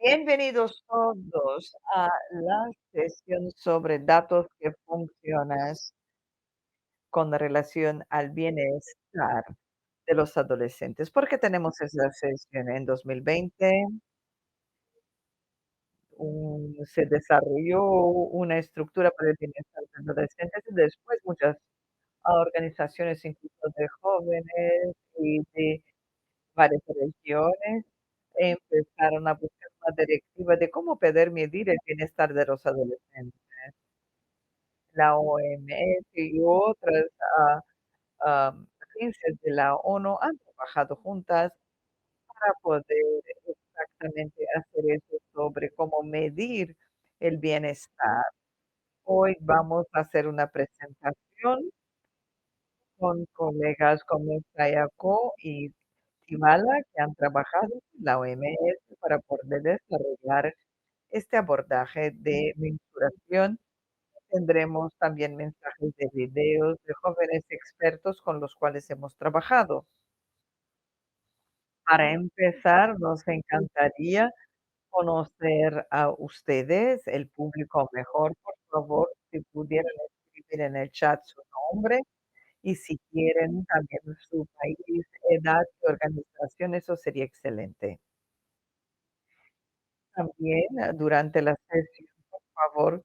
Bienvenidos todos a la sesión sobre datos que funcionas con relación al bienestar de los adolescentes. ¿Por qué tenemos esa sesión? En 2020 se desarrolló una estructura para el bienestar de adolescentes y después muchas organizaciones, incluso de jóvenes y de varias regiones, empezaron a buscar una directiva de cómo poder medir el bienestar de los adolescentes. La OMS y otras, agencias de la ONU han trabajado juntas para poder exactamente hacer eso sobre cómo medir el bienestar. Hoy vamos a hacer una presentación con colegas como Sayako y Tibala, que han trabajado con la OMS para poder desarrollar este abordaje de mensuración. Tendremos también mensajes de videos de jóvenes expertos con los cuales hemos trabajado. Para empezar, nos encantaría conocer a ustedes, el público mejor. Por favor, si pudieran escribir en el chat su nombre y si quieren también su país, edad y organización, eso sería excelente. También, durante la sesión, por favor,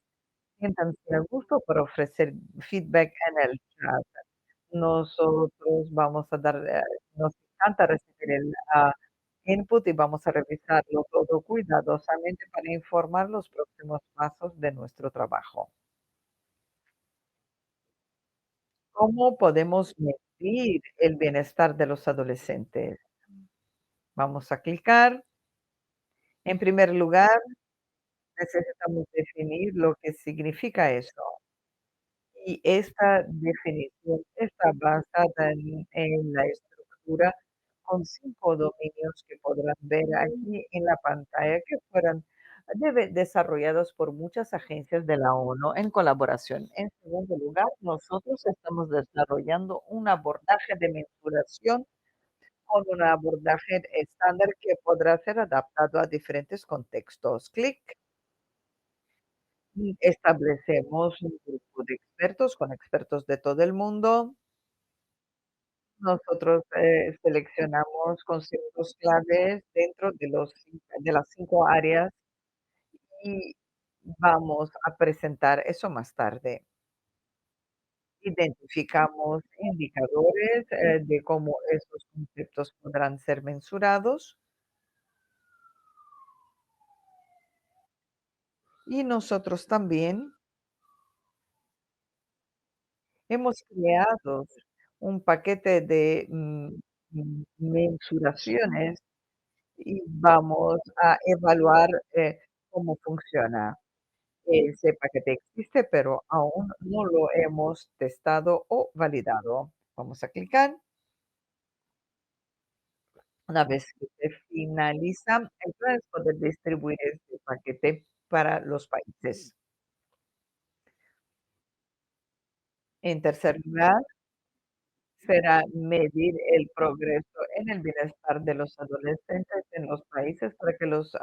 siéntanse a gusto para ofrecer feedback en el chat. Nosotros vamos a dar, nos encanta recibir el, input y vamos a revisarlo todo cuidadosamente para informar los próximos pasos de nuestro trabajo. ¿Cómo podemos medir el bienestar de los adolescentes? Vamos a clicar. En primer lugar, necesitamos definir lo que significa eso. Y esta definición está basada en la estructura con 5 dominios que podrán ver aquí en la pantalla, que fueron desarrollados por muchas agencias de la ONU en colaboración. En segundo lugar, nosotros estamos desarrollando un abordaje de mensuración con un abordaje estándar que podrá ser adaptado a diferentes contextos. Clic. Establecemos un grupo de expertos con expertos de todo el mundo. Nosotros, seleccionamos conceptos claves dentro de de las 5 áreas y vamos a presentar eso más tarde. Identificamos indicadores, de cómo esos conceptos podrán ser mensurados y nosotros también hemos creado un paquete de, mensuraciones y vamos a evaluar, cómo funciona. Ese paquete existe, pero aún no lo hemos testado o validado. Vamos a clicar. Una vez que se finaliza, entonces poder distribuir este paquete para los países. En tercer lugar, será medir el progreso en el bienestar de los adolescentes en los países para que los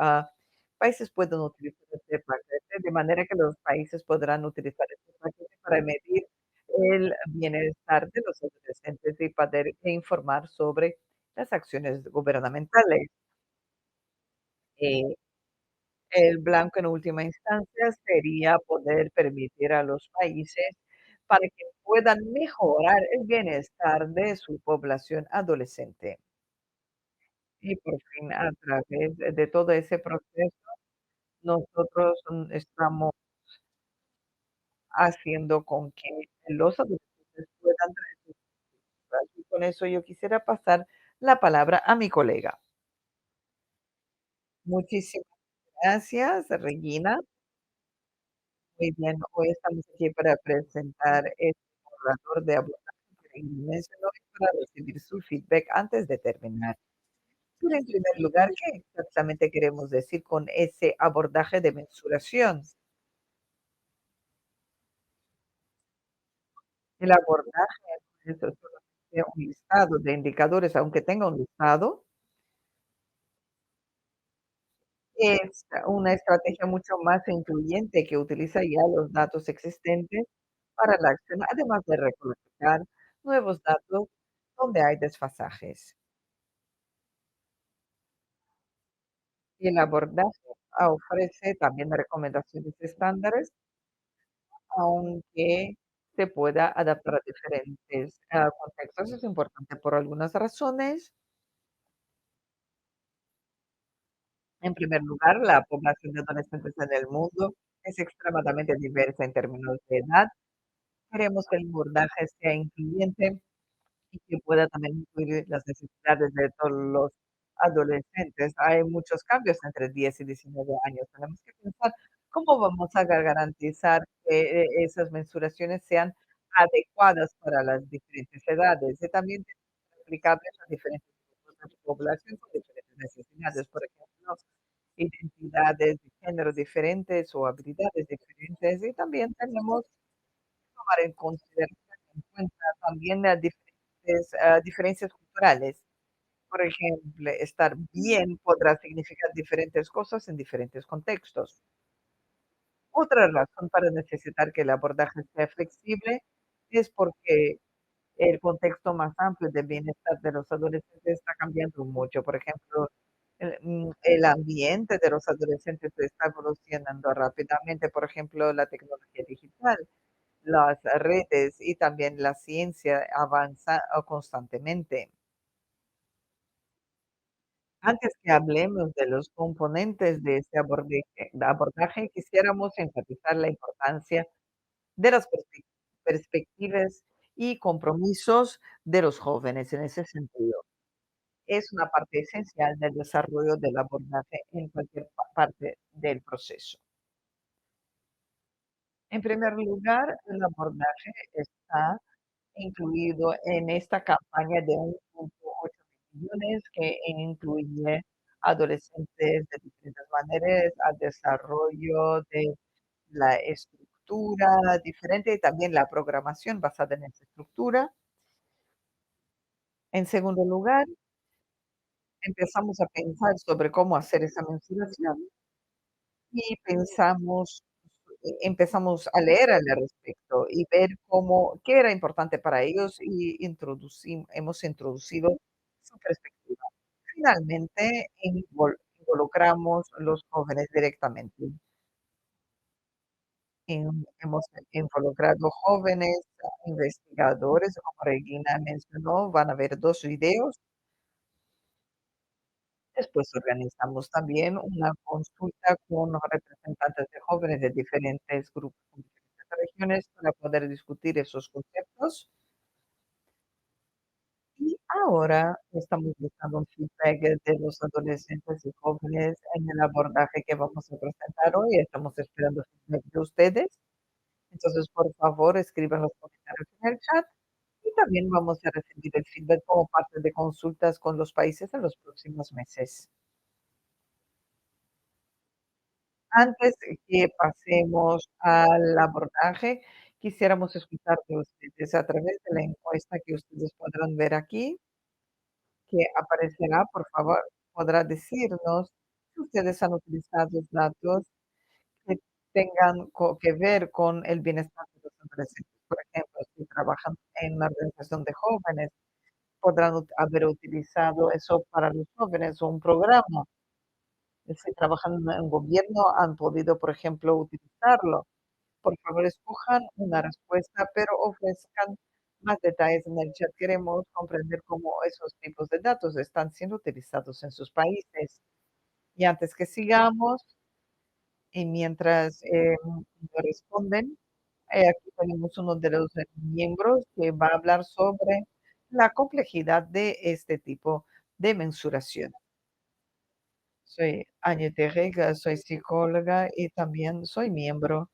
países puedan utilizar este paquete, de manera que los países podrán utilizar este paquete para medir el bienestar de los adolescentes y poder informar sobre las acciones gubernamentales. Eh, el blanco en última instancia sería poder permitir a los países para que puedan mejorar el bienestar de su población adolescente. Y por fin, a través de todo ese proceso, nosotros, estamos haciendo con que los adolescentes puedan traer. Y con eso yo quisiera pasar la palabra a mi colega. Muchísimas gracias, Regina. Muy bien, hoy estamos aquí para presentar este borrador de abordaje que mencionó y para recibir su feedback antes de terminar. Pero en primer lugar, ¿qué exactamente queremos decir con ese abordaje de mensuración? El abordaje no es solamente un listado de indicadores, aunque tenga un listado, Es una estrategia mucho más incluyente que utiliza ya los datos existentes para la acción, además de recolectar nuevos datos donde hay desfasajes. Y el abordaje ofrece también recomendaciones estándares, aunque se pueda adaptar a diferentes contextos. Es importante por algunas razones. En primer lugar, la población de adolescentes en el mundo es extremadamente diversa en términos de edad. Queremos que el abordaje sea incluyente y que pueda también incluir las necesidades de todos los adolescentes. Hay muchos cambios entre 10 y 19 años. Tenemos que pensar cómo vamos a garantizar que esas mensuraciones sean adecuadas para las diferentes edades y también aplicables a diferentes grupos de población con diferentes necesidades. Por ejemplo, identidades de género diferentes o habilidades diferentes. Y también tenemos tomar en cuenta también las diferentes, diferencias culturales. Por ejemplo, estar bien podrá significar diferentes cosas en diferentes contextos. Otra razón para necesitar que el abordaje sea flexible es porque el contexto más amplio del bienestar de los adolescentes está cambiando mucho. Por ejemplo, el ambiente de los adolescentes está evolucionando rápidamente. Por ejemplo, la tecnología digital, las redes y también la ciencia avanza constantemente. Antes que hablemos de los componentes de este abordaje, quisiéramos enfatizar la importancia de las perspectivas y compromisos de los jóvenes en ese sentido. Es una parte esencial del desarrollo del abordaje en cualquier parte del proceso. En primer lugar, el abordaje está incluido en esta campaña de 1,8 millones que incluye adolescentes de diferentes maneras, al desarrollo de la estructura diferente y también la programación basada en esa estructura. En segundo lugar, empezamos a pensar sobre cómo hacer esa mensuración y empezamos a leer al respecto y ver qué era importante para ellos y hemos introducido su perspectiva. Finalmente, involucramos los jóvenes directamente. Hemos involucrado jóvenes, investigadores, como Regina mencionó, van a ver 2 videos. Después organizamos también una consulta con los representantes de jóvenes de diferentes grupos, de diferentes regiones, para poder discutir esos conceptos. Y ahora estamos buscando un feedback de los adolescentes y jóvenes en el abordaje que vamos a presentar hoy. Estamos esperando feedback de ustedes. Entonces, por favor, escriban los comentarios en el chat y también vamos a recibir el feedback como parte de consultas con los países en los próximos meses. Antes de que pasemos al abordaje, quisiéramos escuchar de ustedes a través de la encuesta que ustedes podrán ver aquí, que aparecerá, por favor, podrá decirnos si ustedes han utilizado datos que tengan que ver con el bienestar de los adolescentes. Por ejemplo, si trabajan en una organización de jóvenes, podrán haber utilizado eso para los jóvenes o un programa. Si trabajan en un gobierno, han podido, por ejemplo, utilizarlo. Por favor, escojan una respuesta, pero ofrezcan más detalles en el chat. Queremos comprender cómo esos tipos de datos están siendo utilizados en sus países. Y antes que sigamos, y mientras me responden, aquí tenemos uno de los miembros que va a hablar sobre la complejidad de este tipo de mensuración. Soy Añete Rega, soy psicóloga y también soy miembro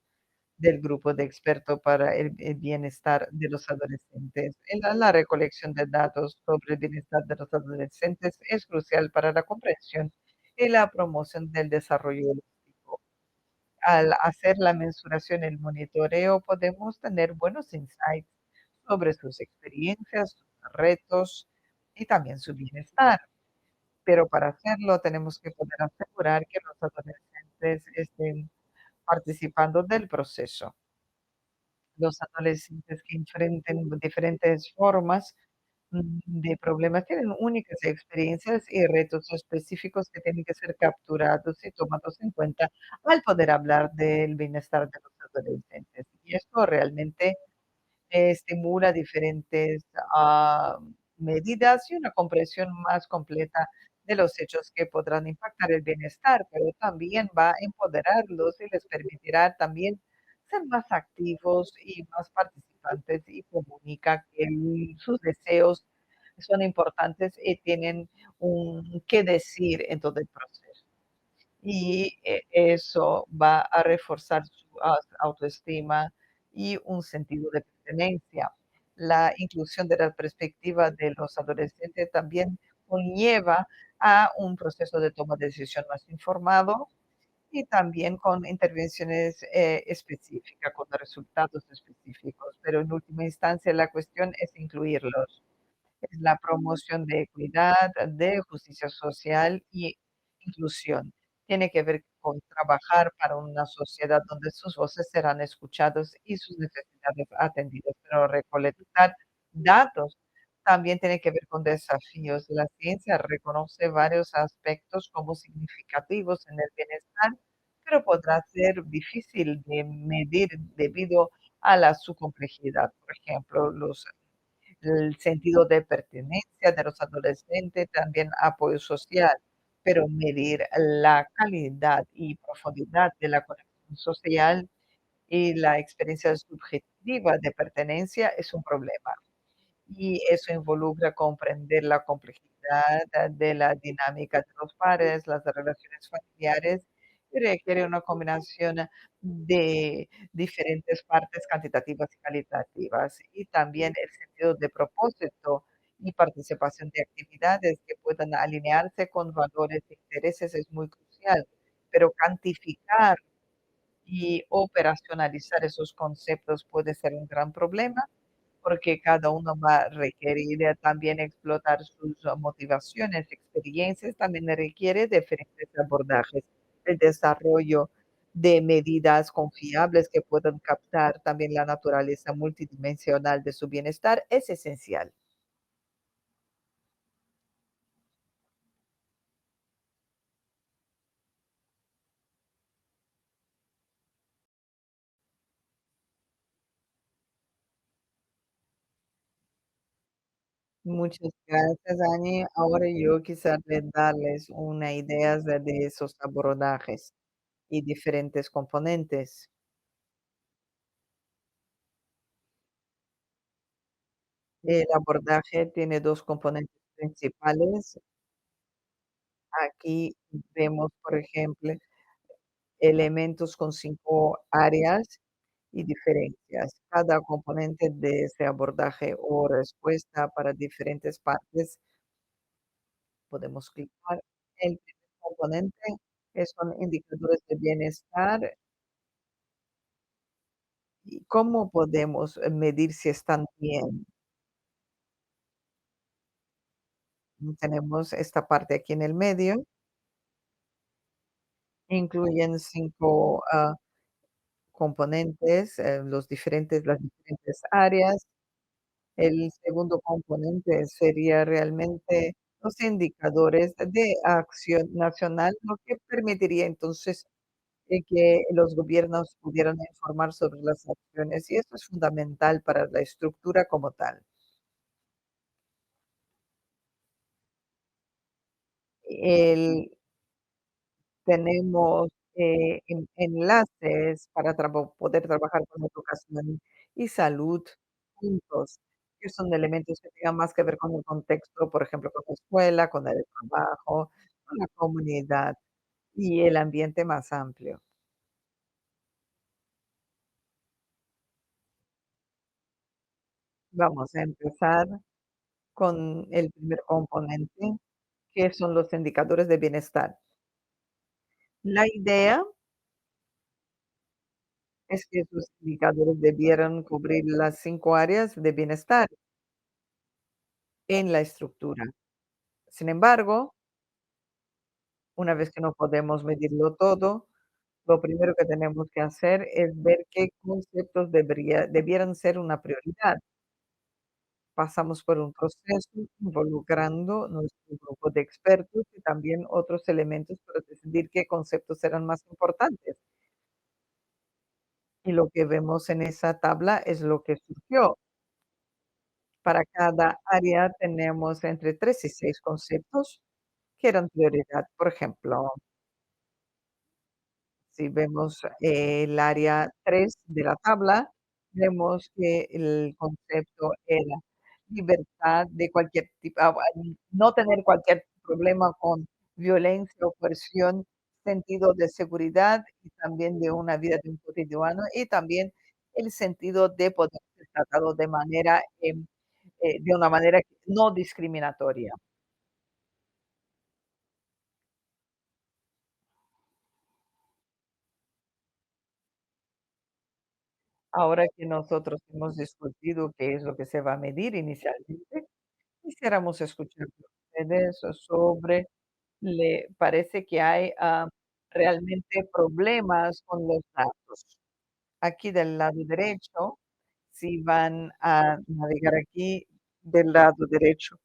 del grupo de expertos para el bienestar de los adolescentes. La recolección de datos sobre el bienestar de los adolescentes es crucial para la comprensión y la promoción del desarrollo holístico. Al hacer la mensuración y el monitoreo, podemos tener buenos insights sobre sus experiencias, sus retos y también su bienestar. pero para hacerlo tenemos que poder asegurar que los adolescentes estén participando del proceso. Los adolescentes que enfrenten diferentes formas de problemas tienen únicas experiencias y retos específicos que tienen que ser capturados y tomados en cuenta al poder hablar del bienestar de los adolescentes. Y esto realmente estimula diferentes medidas y una comprensión más completa de los hechos que podrán impactar el bienestar, pero también va a empoderarlos y les permitirá también ser más activos y más participantes y comunica que sus deseos son importantes y tienen un qué decir en todo el proceso. Y eso va a reforzar su autoestima y un sentido de pertenencia. La inclusión de la perspectiva de los adolescentes también conlleva a un proceso de toma de decisión más informado y también con intervenciones específicas, con resultados específicos. Pero en última instancia, la cuestión es incluirlos. Es la promoción de equidad, de justicia social y inclusión. Tiene que ver con trabajar para una sociedad donde sus voces serán escuchados y sus necesidades atendidas, pero recolectar datos también tiene que ver con desafíos. La ciencia reconoce varios aspectos como significativos en el bienestar, pero podrá ser difícil de medir debido a su complejidad. Por ejemplo, el sentido de pertenencia de los adolescentes, también apoyo social, pero medir la calidad y profundidad de la conexión social y la experiencia subjetiva de pertenencia es un problema. Y eso involucra comprender la complejidad de la dinámica de los pares, las relaciones familiares, y requiere una combinación de diferentes partes cuantitativas y calitativas, y también el sentido de propósito y participación de actividades que puedan alinearse con valores e intereses es muy crucial, pero cuantificar y operacionalizar esos conceptos puede ser un gran problema porque cada uno va a requerir también explotar sus motivaciones, experiencias, también requiere diferentes abordajes. El desarrollo de medidas confiables que puedan captar también la naturaleza multidimensional de su bienestar es esencial. Muchas gracias, Dani. Ahora yo quisiera darles una idea de esos abordajes y diferentes componentes. El abordaje tiene 2 componentes principales. Aquí vemos, por ejemplo, elementos con 5 áreas y diferencias. Cada componente de ese abordaje o respuesta para diferentes partes, podemos clicar. El primer componente son indicadores de bienestar y cómo podemos medir si están bien. Tenemos esta parte aquí en el medio, incluyen 5 componentes, las diferentes áreas. El segundo componente sería realmente los indicadores de acción nacional, lo que permitiría entonces, que los gobiernos pudieran informar sobre las acciones, y esto es fundamental para la estructura como tal. El Tenemos, enlaces para poder trabajar con educación y salud juntos, que son elementos que tengan más que ver con el contexto, por ejemplo, con la escuela, con el trabajo, con la comunidad y el ambiente más amplio. Vamos a empezar con el primer componente, que son los indicadores de bienestar. La idea es que esos indicadores debieran cubrir las 5 áreas de bienestar en la estructura. Sin embargo, Una vez que no podemos medirlo todo, lo primero que tenemos que hacer es ver qué conceptos debieran ser una prioridad. Pasamos por un proceso involucrando nuestro grupo de expertos y también otros elementos para decidir qué conceptos serán más importantes. Y lo que vemos en esa tabla es lo que surgió. Para cada área tenemos entre 3 y 6 conceptos que eran prioridad. Por ejemplo, si vemos el área 3 de la tabla, vemos que el concepto era libertad de cualquier tipo, no tener cualquier problema con violencia o coerción, sentido de seguridad y también de una vida de un cotidiano, y también el sentido de poder ser tratado de una manera no discriminatoria. Ahora que nosotros hemos discutido qué es lo que se va a medir inicialmente, quisiéramos escuchar de ustedes sobre, ¿le parece que hay, realmente problemas con los datos? Aquí del lado derecho, si van a navegar aquí del lado derecho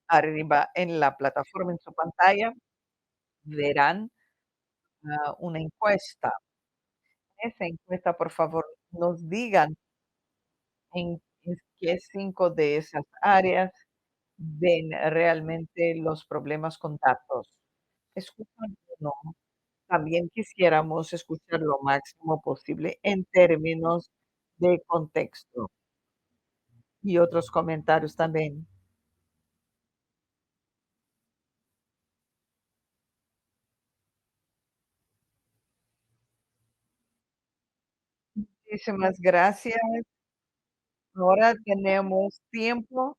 arriba en la plataforma, en su pantalla, verán, una encuesta. Esa encuesta, por favor, nos digan en qué 5 de esas áreas ven realmente los problemas con datos. Escuchan uno. También quisiéramos escuchar lo máximo posible en términos de contexto y otros comentarios también. Muchísimas gracias. Ahora tenemos tiempo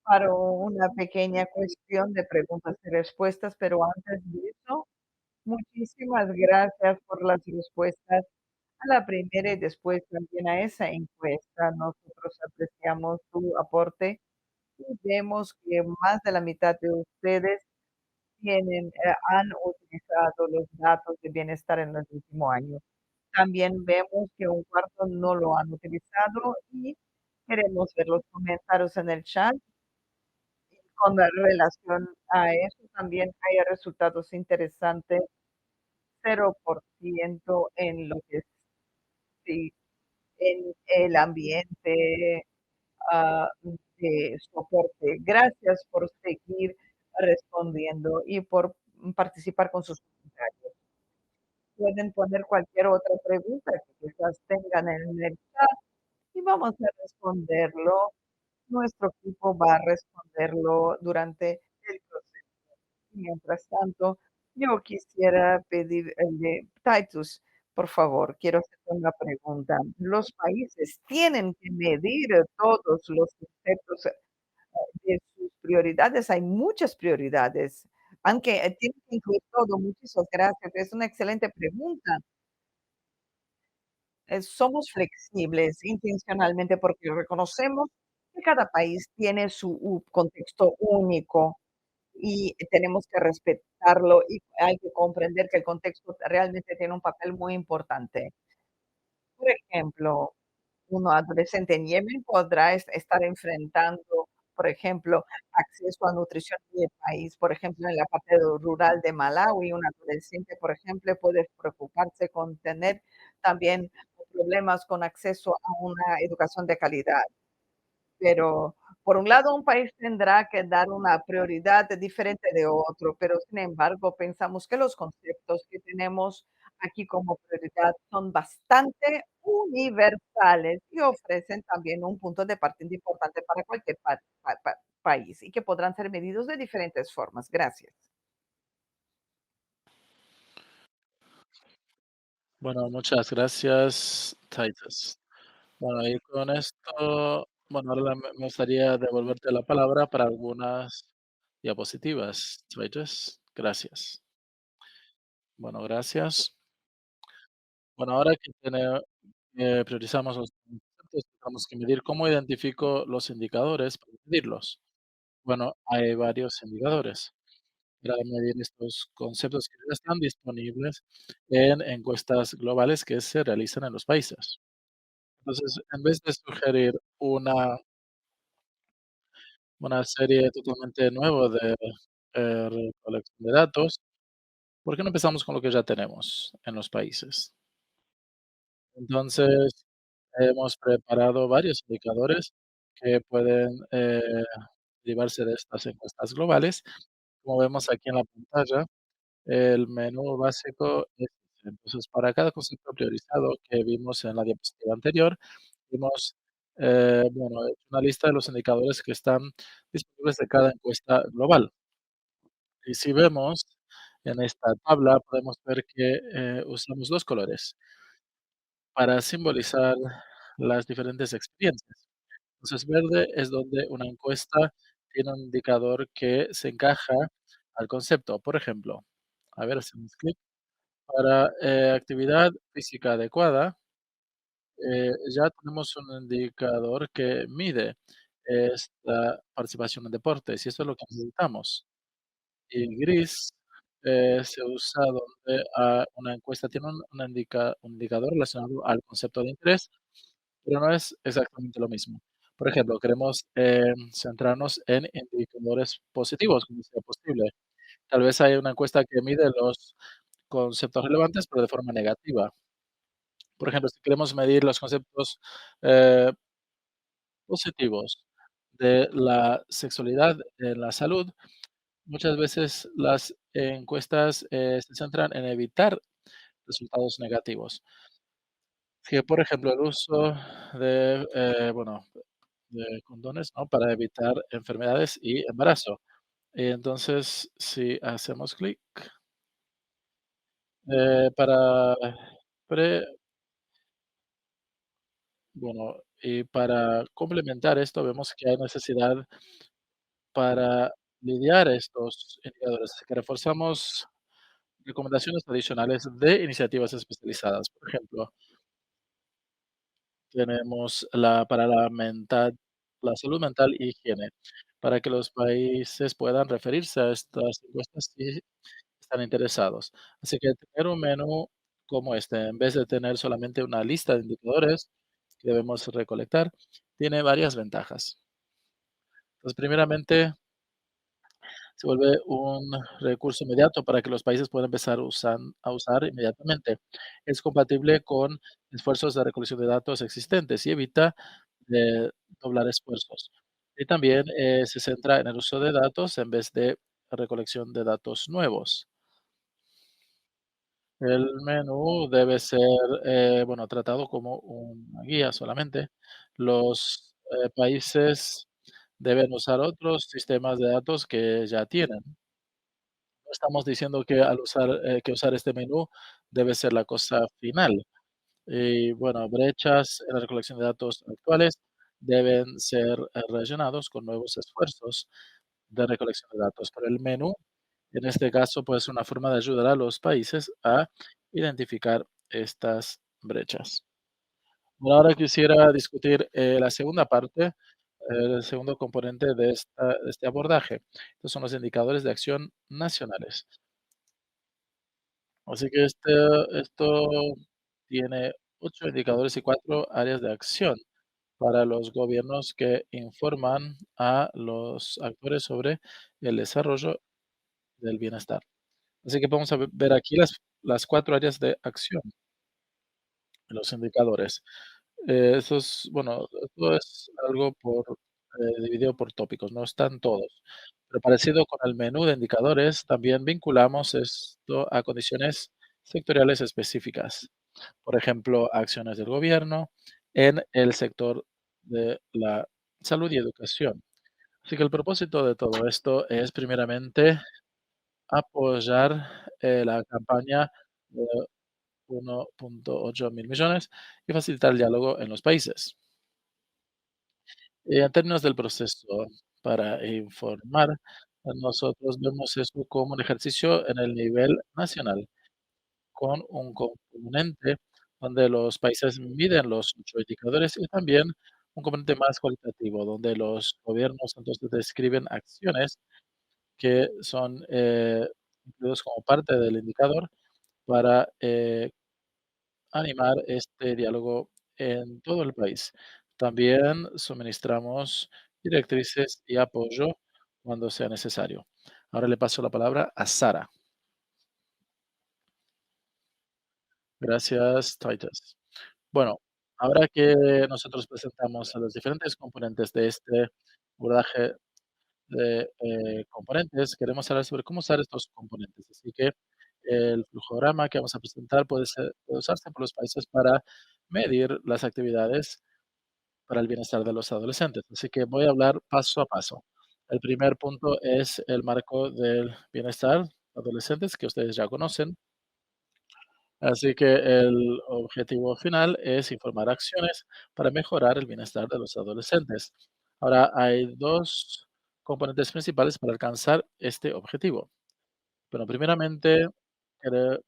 para una pequeña cuestión de preguntas y respuestas, pero antes de eso, muchísimas gracias por las respuestas a la primera y después también a esa encuesta. Nosotros apreciamos tu aporte y vemos que más de la mitad de ustedes han utilizado los datos de bienestar en el último año. También vemos que un cuarto no lo han utilizado y queremos ver los comentarios en el chat. Con la relación a eso también hay resultados interesantes, 0% en lo que sí, en el ambiente, de soporte. Gracias por seguir respondiendo y por participar con sus comentarios. Pueden poner cualquier otra pregunta que quizás tengan en el chat y vamos a responderlo. Nuestro equipo va a responderlo durante el proceso. Mientras tanto, yo quisiera pedirle, Titus, por favor, quiero hacerte una pregunta. ¿Los países tienen que medir todos los conceptos de sus prioridades? Hay muchas prioridades, aunque tienen que incluir todo. Muchísimas gracias. Es una excelente pregunta. Somos flexibles intencionalmente porque reconocemos que cada país tiene su contexto único y tenemos que respetarlo y hay que comprender que el contexto realmente tiene un papel muy importante. Por ejemplo, un adolescente en Yemen podrá estar enfrentando, por ejemplo, acceso a nutrición en el país, por ejemplo, en la parte rural de Malawi, un adolescente, por ejemplo, puede preocuparse con tener también problemas con acceso a una educación de calidad. Pero, por un lado, un país tendrá que dar una prioridad diferente de otro, pero sin embargo, pensamos que los conceptos que tenemos aquí como prioridad son bastante universales y ofrecen también un punto de partida importante para cualquier país y que podrán ser medidos de diferentes formas. Gracias. Bueno, muchas gracias, Titus. Bueno, y con esto, bueno, ahora me gustaría devolverte la palabra para algunas diapositivas, Titus. Gracias. Bueno, gracias. Bueno, ahora que priorizamos los conceptos, tenemos que medir cómo identifico los indicadores para medirlos. Bueno, hay varios indicadores. para medir estos conceptos que ya están disponibles en encuestas globales que se realizan en los países. Entonces, en vez de sugerir una serie totalmente nueva de recolección de datos, ¿por qué no empezamos con lo que ya tenemos en los países? Entonces, hemos preparado varios indicadores que pueden derivarse de estas encuestas globales. Como vemos aquí en la pantalla, el menú básico es ese. Entonces, para cada concepto priorizado que vimos en la diapositiva anterior, vimos, bueno, he hecho una lista de los indicadores que están disponibles de cada encuesta global. Y si vemos en esta tabla, podemos ver que usamos 2 colores para simbolizar las diferentes experiencias. Entonces, verde es donde una encuesta tiene un indicador que se encaja al concepto. Por ejemplo, a ver, hacemos clic. Para actividad física adecuada, ya tenemos un indicador que mide esta participación en deportes y eso es lo que necesitamos. Y gris se usa donde una encuesta tiene un indicador relacionado al concepto de interés, pero no es exactamente lo mismo. Por ejemplo, queremos centrarnos en indicadores positivos, como sea posible. Tal vez hay una encuesta que mide los conceptos relevantes, pero de forma negativa. Por ejemplo, si queremos medir los conceptos eh, positivos de la sexualidad en la salud, muchas veces las encuestas se centran en evitar resultados negativos. Que, por ejemplo, el uso de, bueno, de condones, ¿no? Para evitar enfermedades y embarazo. Y entonces, si hacemos clic, para pre bueno, y para complementar esto, vemos que hay necesidad para lidiar estos indicadores, así que reforzamos recomendaciones adicionales de iniciativas especializadas. Por ejemplo, tenemos para la salud mental y higiene, para que los países puedan referirse a estas encuestas si están interesados. Así que tener un menú como este, en vez de tener solamente una lista de indicadores que debemos recolectar, tiene varias ventajas. Entonces, primeramente, se vuelve un recurso inmediato para que los países puedan empezar a usar inmediatamente. Es compatible con esfuerzos de recolección de datos existentes y evita doblar esfuerzos. Y también se centra en el uso de datos en vez de recolección de datos nuevos. El menú debe ser, bueno, tratado como una guía solamente. Los países deben usar otros sistemas de datos que ya tienen. No estamos diciendo que al usar que usar este menú debe ser la cosa final. Y bueno, brechas en la recolección de datos actuales deben ser rellenados con nuevos esfuerzos de recolección de datos. Pero el menú, en este caso, puede ser una forma de ayudar a los países a identificar estas brechas. Bueno, ahora quisiera discutir la segunda parte, el segundo componente de este abordaje. Estos son los indicadores de acción nacionales. Así que esto tiene 8 indicadores y 4 áreas de acción para los gobiernos que informan a los actores sobre el desarrollo del bienestar. Así que vamos a ver aquí las 4 áreas de acción en los indicadores. Eso es, bueno, esto es algo dividido por tópicos, no están todos. Pero parecido con el menú de indicadores, también vinculamos esto a condiciones sectoriales específicas. Por ejemplo, acciones del gobierno en el sector de la salud y educación. Así que el propósito de todo esto es primeramente apoyar la campaña de 1,8 mil millones y facilitar el diálogo en los países. En términos del proceso para informar, nosotros vemos eso como un ejercicio en el nivel nacional, con un componente donde los países miden los 8 indicadores y también un componente más cualitativo, donde los gobiernos entonces describen acciones que son incluidos como parte del indicador para animar este diálogo en todo el país. También suministramos directrices y apoyo cuando sea necesario. Ahora le paso la palabra a Sara. Gracias, Titus. Bueno, ahora que nosotros presentamos a los diferentes componentes de este abordaje de componentes, queremos hablar sobre cómo usar estos componentes. Así que el flujograma que vamos a presentar puede usarse por los países para medir las actividades para el bienestar de los adolescentes. Así que voy a hablar paso a paso. El primer punto es el marco del bienestar de adolescentes que ustedes ya conocen. Así que el objetivo final es informar acciones para mejorar el bienestar de los adolescentes. Ahora, hay dos componentes principales para alcanzar este objetivo. Bueno, primeramente, quere-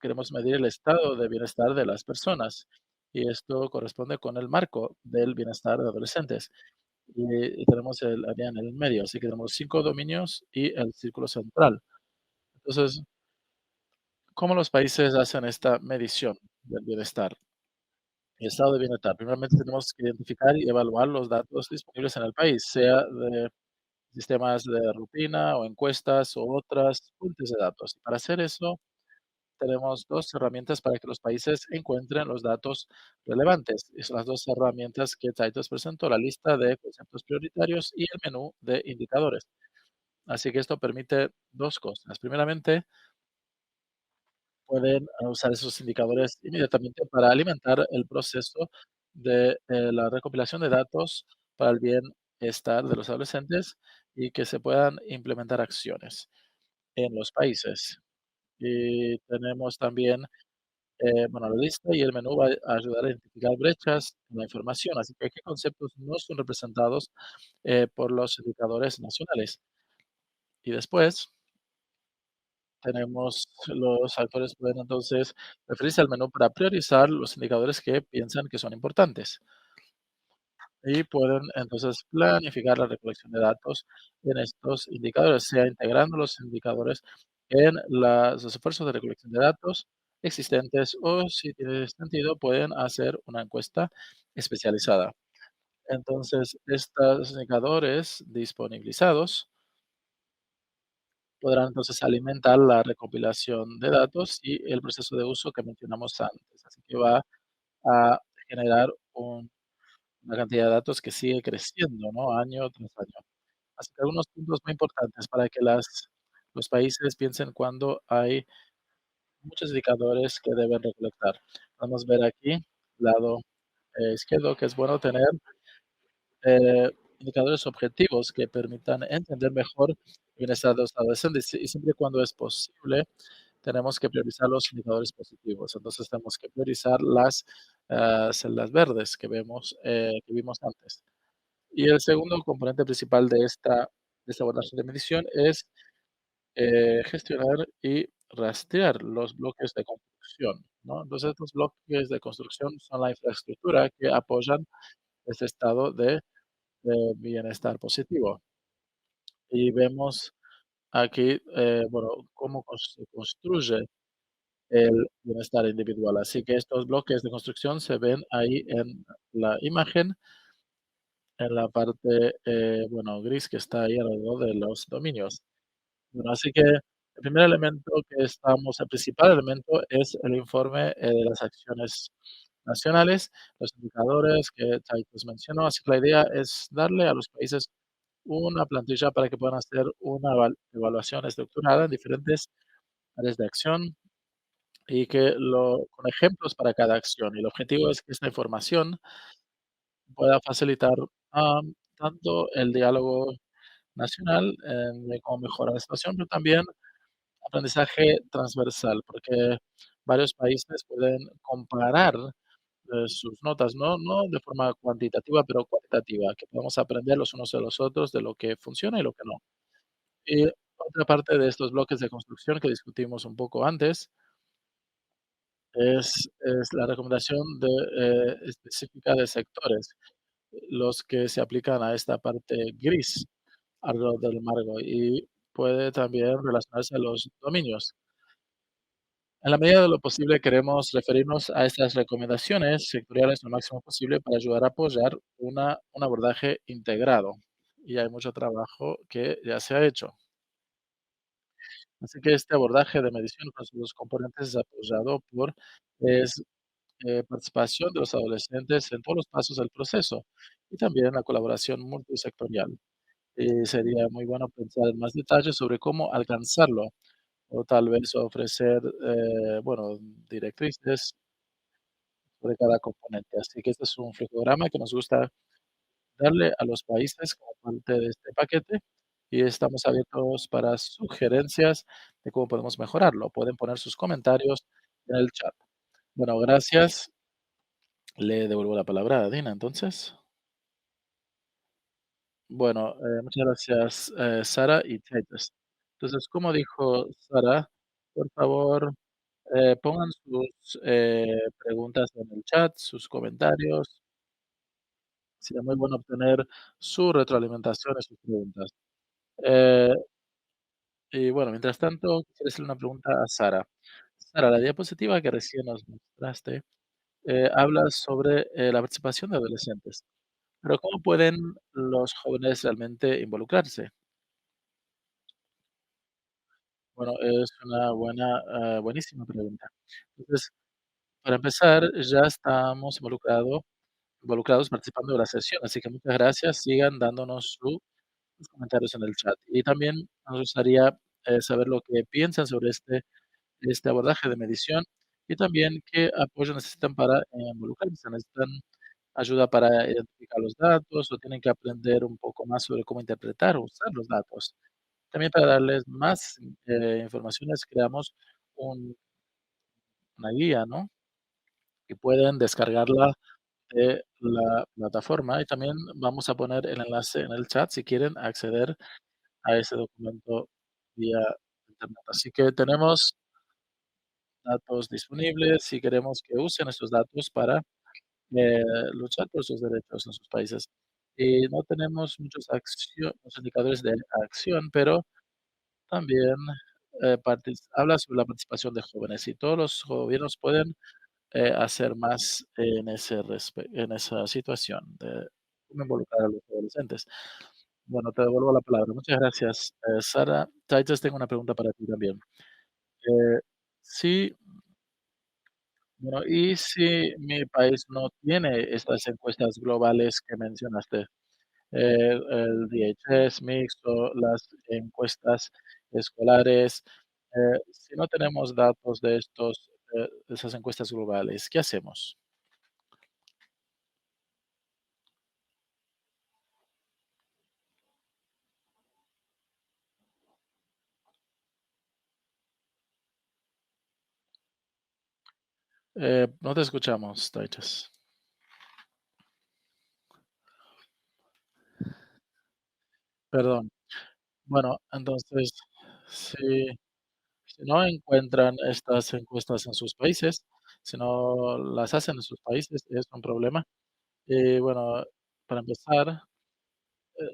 queremos medir el estado de bienestar de las personas y esto corresponde con el marco del bienestar de adolescentes. Y tenemos el área en el medio, así que tenemos 5 dominios y el círculo central. Entonces, ¿cómo los países hacen esta medición del bienestar y estado de bienestar? Primeramente, tenemos que identificar y evaluar los datos disponibles en el país, sea de sistemas de rutina o encuestas o otras fuentes de datos. Para hacer eso, tenemos 2 herramientas para que los países encuentren los datos relevantes. Y son las 2 herramientas que Taitos presentó, la lista de conceptos prioritarios y el menú de indicadores. Así que esto permite 2 cosas. Primeramente, pueden usar esos indicadores inmediatamente para alimentar el proceso de la recopilación de datos para el bienestar de los adolescentes y que se puedan implementar acciones en los países. Y tenemos también, bueno, la lista y el menú va a ayudar a identificar brechas en la información, así que qué conceptos no son representados por los indicadores nacionales. Y después tenemos los actores pueden entonces referirse al menú para priorizar los indicadores que piensan que son importantes y pueden entonces planificar la recolección de datos en estos indicadores, sea integrando los indicadores en los esfuerzos de recolección de datos existentes o si tiene sentido pueden hacer una encuesta especializada. Entonces, estos indicadores disponibilizados podrán entonces alimentar la recopilación de datos y el proceso de uso que mencionamos antes. Así que va a generar una cantidad de datos que sigue creciendo, ¿no? Año tras año. Así que algunos puntos muy importantes para que los países piensen cuando hay muchos indicadores que deben recolectar. Vamos a ver aquí, lado izquierdo, que es bueno tener eh, indicadores objetivos que permitan entender mejor el bienestar de los adolescentes y siempre y cuando es posible tenemos que priorizar los indicadores positivos. Entonces tenemos que priorizar las celdas verdes que vimos antes. Y el segundo componente principal de esta abordaje de medición es gestionar y rastrear los bloques de construcción, ¿no? Entonces estos bloques de construcción son la infraestructura que apoyan este estado de bienestar positivo. Y vemos aquí, bueno, cómo se construye el bienestar individual. Así que estos bloques de construcción se ven ahí en la imagen, en la parte, bueno, gris que está ahí alrededor de los dominios. Bueno, así que el principal elemento es el informe de las acciones nacionales, los indicadores que Taitus mencionó. Así que la idea es darle a los países una plantilla para que puedan hacer una evaluación estructurada en diferentes áreas de acción y con ejemplos para cada acción. Y el objetivo es que esta información pueda facilitar tanto el diálogo nacional de cómo mejorar la situación, pero también aprendizaje transversal, porque varios países pueden comparar sus notas, no de forma cuantitativa, pero cualitativa, que podamos aprender los unos de los otros de lo que funciona y lo que no. Y otra parte de estos bloques de construcción que discutimos un poco antes es la recomendación específica de sectores, los que se aplican a esta parte gris alrededor del marco. puede también relacionarse a los dominios. En la medida de lo posible, queremos referirnos a estas recomendaciones sectoriales lo máximo posible para ayudar a apoyar un abordaje integrado. Y hay mucho trabajo que ya se ha hecho. Así que este abordaje de medición con sus componentes es apoyado por es, participación de los adolescentes en todos los pasos del proceso y también la colaboración multisectorial. Y sería muy bueno pensar en más detalles sobre cómo alcanzarlo o tal vez ofrecer, bueno, directrices de cada componente. Así que este es un flujograma que nos gusta darle a los países como parte de este paquete y estamos abiertos para sugerencias de cómo podemos mejorarlo. Pueden poner sus comentarios en el chat. Bueno, gracias. Le devuelvo la palabra a Dina, entonces. Bueno, muchas gracias, Sara y Titus. Entonces, como dijo Sara, por favor, pongan sus preguntas en el chat, sus comentarios. Sería muy bueno obtener su retroalimentación y sus preguntas. Eh, y bueno, mientras tanto, quisiera hacerle una pregunta a Sara. Sara, la diapositiva que recién nos mostraste habla sobre la participación de adolescentes, pero ¿cómo pueden los jóvenes realmente involucrarse? Bueno, es una buenísima pregunta. Entonces, para empezar, ya estamos involucrados participando de la sesión, así que muchas gracias. Sigan dándonos sus comentarios en el chat. Y también nos gustaría saber lo que piensan sobre este abordaje de medición y también qué apoyo necesitan para involucrarse. ¿Necesitan ayuda para identificar los datos o tienen que aprender un poco más sobre cómo interpretar o usar los datos? También para darles más informaciones, creamos un una guía, ¿no? Y pueden descargarla de la plataforma, y también vamos a poner el enlace en el chat si quieren acceder a ese documento vía internet. Así que tenemos datos disponibles si queremos que usen estos datos para, eh, luchar por sus derechos en sus países. Y no tenemos muchos indicadores de acción, pero también, habla sobre la participación de jóvenes, y todos los gobiernos pueden hacer más en esa situación de cómo involucrar a los adolescentes. Bueno, te devuelvo la palabra. Muchas gracias, Sara. Titus, tengo una pregunta para ti también. Sí, bueno, ¿y si mi país no tiene estas encuestas globales que mencionaste? El DHS, mixto, las encuestas escolares. Si no tenemos datos de esas encuestas globales, ¿qué hacemos? No te escuchamos, Titus. Perdón. Bueno, entonces, si si no encuentran estas encuestas en sus países, si no las hacen en sus países, es un problema. Y bueno, para empezar,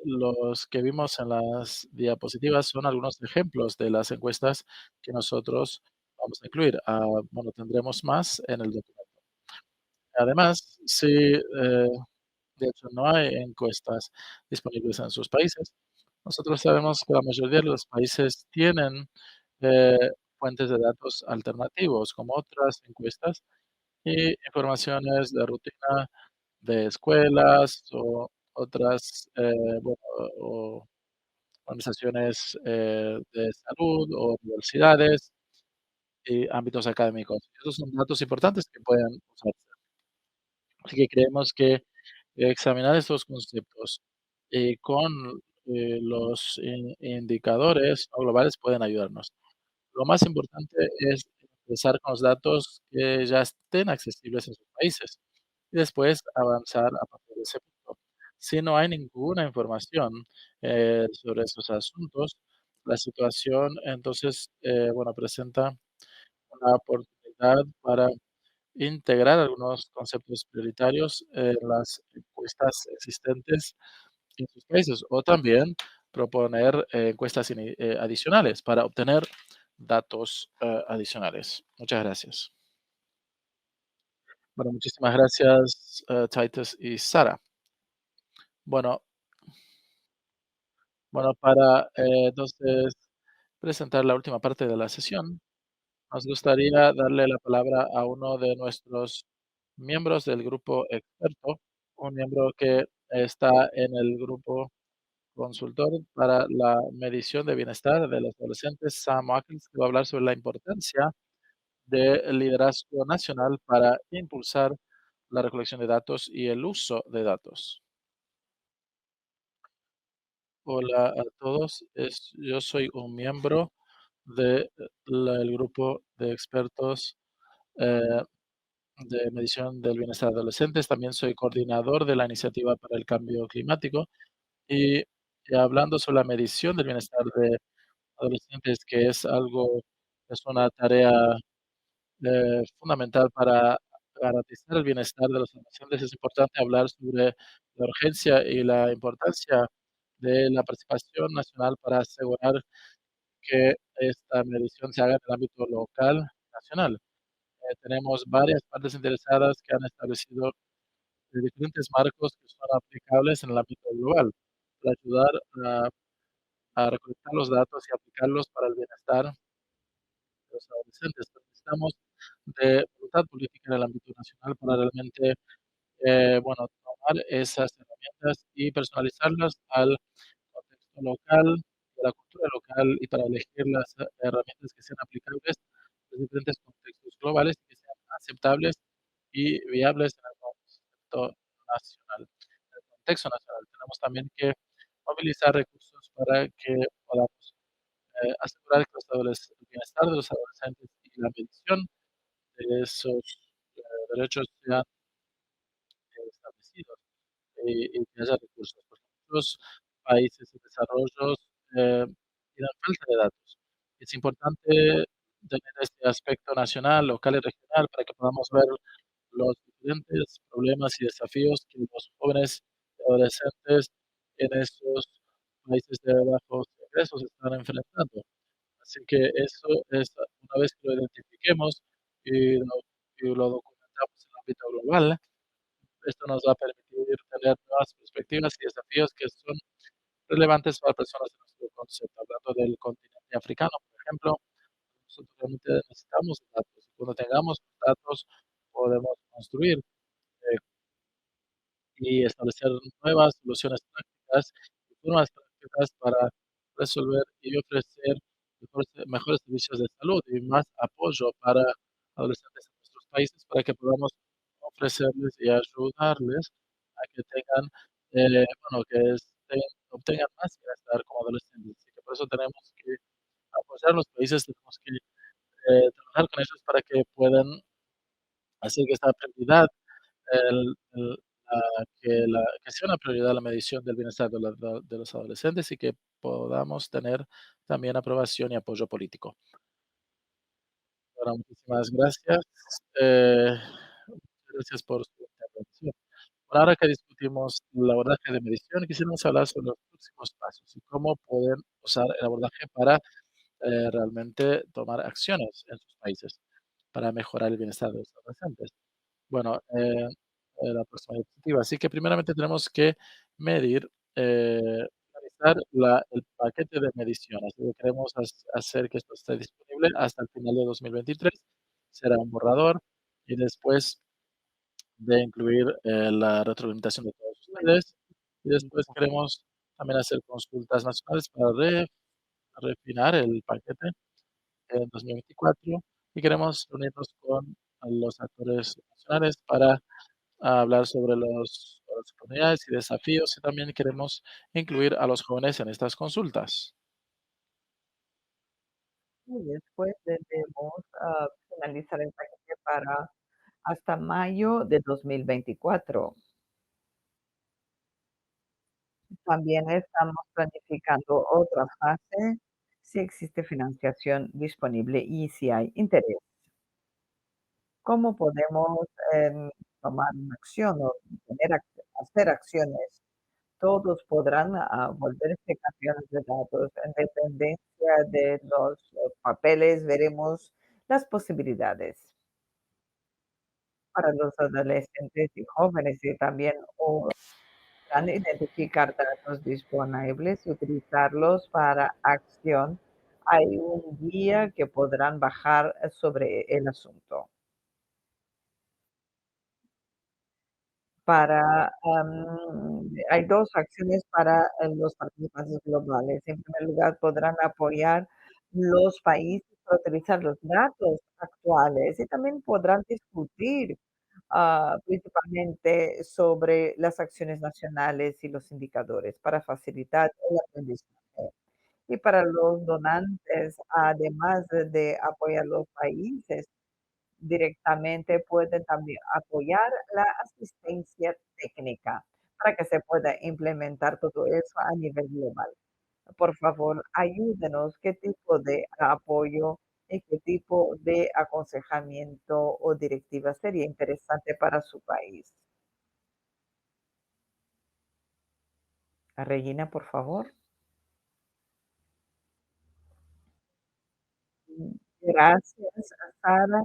los que vimos en las diapositivas son algunos ejemplos de las encuestas que nosotros vamos a incluir. Bueno, tendremos más en el documento. Además, si, de hecho, no hay encuestas disponibles en sus países, nosotros sabemos que la mayoría de los países tienen eh, fuentes de datos alternativos, como otras encuestas y informaciones de rutina de escuelas o otras, bueno, o organizaciones de salud o universidades y ámbitos académicos. Esos son datos importantes que pueden usarse. Así que creemos que examinar estos conceptos con los indicadores no globales pueden ayudarnos. Lo más importante es empezar con los datos que ya estén accesibles en sus países y después avanzar a partir de ese punto. Si no hay ninguna información sobre esos asuntos, la situación entonces, bueno, presenta una oportunidad para integrar algunos conceptos prioritarios en las encuestas existentes en sus países, o también proponer encuestas adicionales para obtener datos adicionales. Muchas gracias. Bueno, muchísimas gracias, Titus y Sara. Bueno, bueno, para entonces presentar la última parte de la sesión, nos gustaría darle la palabra a uno de nuestros miembros del grupo experto, un miembro que está en el grupo consultor para la medición de bienestar de los adolescentes, Sam Watkins, que va a hablar sobre la importancia del liderazgo nacional para impulsar la recolección de datos y el uso de datos. Hola a todos, yo soy un miembro del grupo de expertos eh, de medición del bienestar de adolescentes. También soy coordinador de la iniciativa para el cambio climático y hablando sobre la medición del bienestar de adolescentes, que es una tarea fundamental para garantizar el bienestar de los adolescentes. Es importante hablar sobre la urgencia y la importancia de la participación nacional para asegurar que esta medición se haga en el ámbito local y nacional. Tenemos varias partes interesadas que han establecido diferentes marcos que son aplicables en el ámbito global para ayudar a recolectar los datos y aplicarlos para el bienestar de los adolescentes. Pero necesitamos de voluntad política en el ámbito nacional para realmente, bueno, tomar esas herramientas y personalizarlas al contexto local, a la cultura local y para elegir las herramientas que sean aplicables a los diferentes contextos globales y que sean aceptables y viables en el contexto nacional. En el contexto nacional tenemos también que movilizar recursos para que podamos asegurar que el bienestar de los adolescentes y la medición de esos derechos sean establecidos y que haya recursos, porque muchos países en desarrollo tienen falta de datos. Es importante tener este aspecto nacional, local y regional para que podamos ver los diferentes problemas y desafíos que los jóvenes y adolescentes en estos países de bajos ingresos están enfrentando. Así que eso es una vez que lo identifiquemos y lo documentamos en el ámbito global, esto nos va a permitir tener nuevas perspectivas y desafíos que son relevantes para personas de nuestro concepto. Hablando del continente africano, por ejemplo, nosotros realmente necesitamos datos. Cuando tengamos datos, podemos construir eh, y establecer nuevas soluciones prácticas y formas prácticas para resolver y ofrecer mejores servicios de salud y más apoyo para adolescentes en nuestros países para que podamos ofrecerles y ayudarles a que tengan, bueno, obtengan más bienestar como adolescentes. Así que por eso tenemos que apoyar a los países, tenemos que trabajar con ellos para que puedan hacer que esta prioridad el que sea una prioridad la medición del bienestar de los adolescentes y que podamos tener también aprobación y apoyo político. Bueno, muchísimas gracias. Eh, Gracias por su intervención. Bueno, ahora que discutimos el abordaje de medición, quisiéramos hablar sobre los próximos pasos y cómo pueden usar el abordaje para realmente tomar acciones en sus países para mejorar el bienestar de los adolescentes. Bueno, la próxima diapositiva. Así que primeramente tenemos que medir, realizar el paquete de medición. Así que queremos hacer que esto esté disponible hasta el final de 2023. Será un borrador y después de incluir la retroalimentación de todos ustedes. Y después queremos también hacer consultas nacionales para refinar el paquete en 2024 y queremos reunirnos con los actores nacionales para hablar sobre las oportunidades y desafíos y también queremos incluir a los jóvenes en estas consultas. Y después debemos, finalizar el paquete para hasta mayo de 2024. También estamos planificando otra fase si existe financiación disponible y si hay interés. ¿Cómo podemos, tomar una acción o hacer acciones todos podrán volverse campeones de datos. En dependencia de los papeles, veremos las posibilidades para los adolescentes y jóvenes y también podrán identificar datos disponibles y utilizarlos para acción. Hay un guía que podrán bajar sobre el asunto. Hay 2 acciones para, los participantes globales. En primer lugar, podrán apoyar los países a utilizar los datos actuales y también podrán discutir, principalmente sobre las acciones nacionales y los indicadores para facilitar el aprendizaje. Y para los donantes, además de apoyar los países, directamente pueden también apoyar la asistencia técnica para que se pueda implementar todo eso a nivel global. Por favor, ayúdenos qué tipo de apoyo y qué tipo de aconsejamiento o directiva sería interesante para su país. Regina, por favor. Gracias, Sara.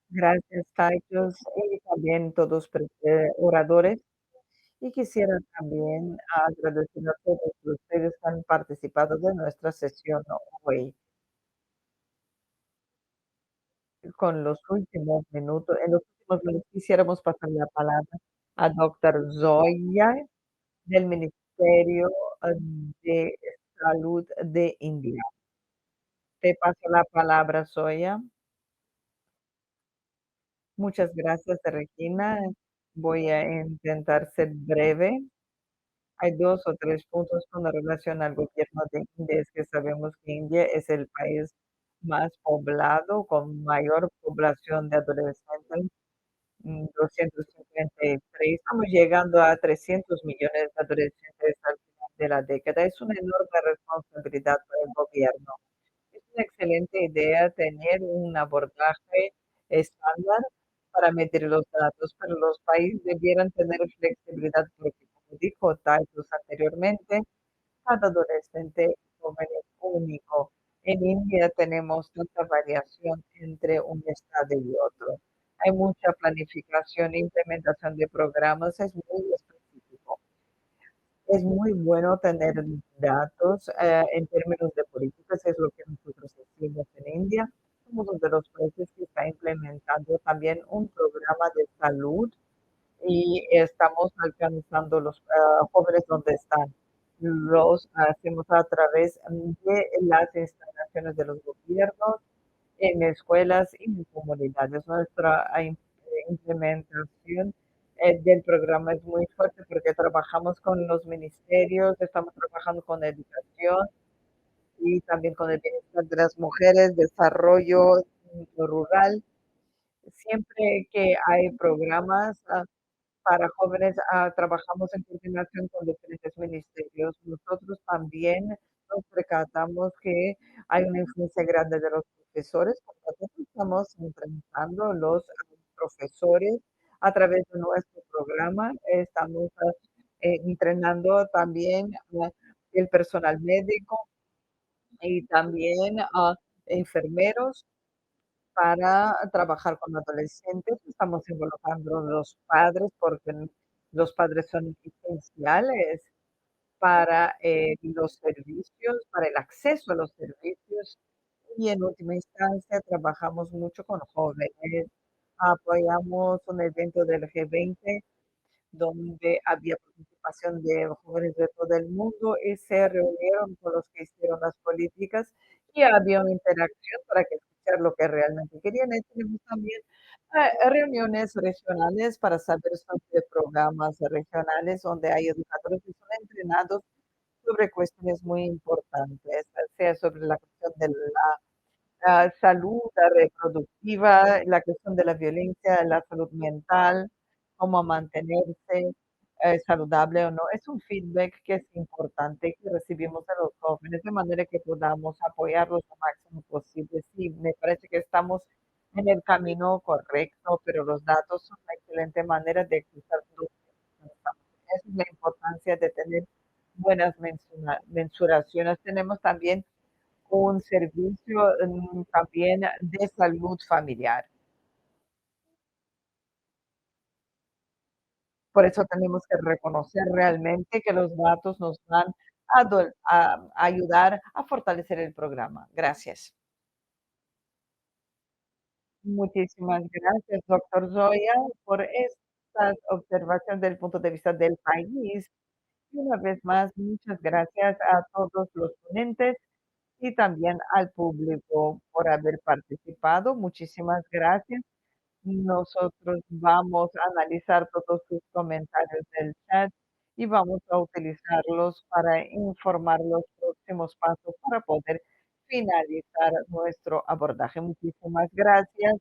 Gracias, Taitos, y también todos oradores. Y quisiera también agradecer a todos ustedes que han participado de nuestra sesión hoy. Con los últimos minutos, en los últimos minutos quisiéramos pasar la palabra a doctor Zoya del Ministerio eh, de Salud de India. Te paso la palabra, Zoya. Muchas gracias, Regina. Voy a intentar ser breve. Hay 2 o 3 puntos con relación al gobierno de India, es que sabemos que India es el país más poblado, con mayor población de adolescentes, 253, estamos llegando a 300 millones de adolescentes al final de la década. Es una enorme responsabilidad para el gobierno. Es una excelente idea tener un abordaje estándar para medir los datos, pero los países debieran tener flexibilidad porque, como dijo Titus anteriormente, cada adolescente joven es único. En India tenemos tanta variación entre un estado y otro. Hay mucha planificación e implementación de programas, es muy específico. Es muy bueno tener datos, en términos de políticas, es lo que nosotros hicimos en India. Somos uno de los países que está implementando también un programa de salud y estamos alcanzando los, jóvenes donde están. Los hacemos a través de las instalaciones de los gobiernos, en escuelas y en comunidades. Nuestra implementación del programa es muy fuerte porque trabajamos con los ministerios, estamos trabajando con educación y también con el bienestar de las mujeres, desarrollo rural. Siempre que hay programas para jóvenes, trabajamos en coordinación con diferentes ministerios. Nosotros también nos percatamos que hay una influencia grande de los profesores, porque nosotros estamos entrevistando los profesores a través de nuestro programa. Estamos entrenando también el personal médico y también a enfermeros para trabajar con adolescentes. Estamos involucrando a los padres porque los padres son esenciales para los servicios, para el acceso a los servicios y en última instancia trabajamos mucho con jóvenes. Apoyamos un evento del G20 donde había participación de jóvenes de todo el mundo y se reunieron con los que hicieron las políticas y había una interacción para que escuchar lo que realmente querían. Y tenemos también reuniones regionales para saber sobre programas regionales donde hay educadores que son entrenados sobre cuestiones muy importantes, sea sobre la cuestión de la salud reproductiva, la cuestión de la violencia, la salud mental, cómo mantenerse saludable o no. Es un feedback que es importante que recibimos de los jóvenes de manera que podamos apoyarlos lo máximo posible. Sí, me parece que estamos en el camino correcto, pero los datos son una excelente manera de expresar todo lo que estamos. esa es la importancia de tener buenas mensuraciones. Tenemos también un servicio, también de salud familiar. Por eso tenemos que reconocer realmente que los datos nos van a ayudar a fortalecer el programa. Gracias. Muchísimas gracias, doctor Zoya, por estas observaciones del punto de vista del país. Y una vez más, muchas gracias a todos los ponentes y también al público por haber participado. Muchísimas gracias. Nosotros vamos a analizar todos sus comentarios del chat y vamos a utilizarlos para informar los próximos pasos para poder finalizar nuestro abordaje. Muchísimas gracias.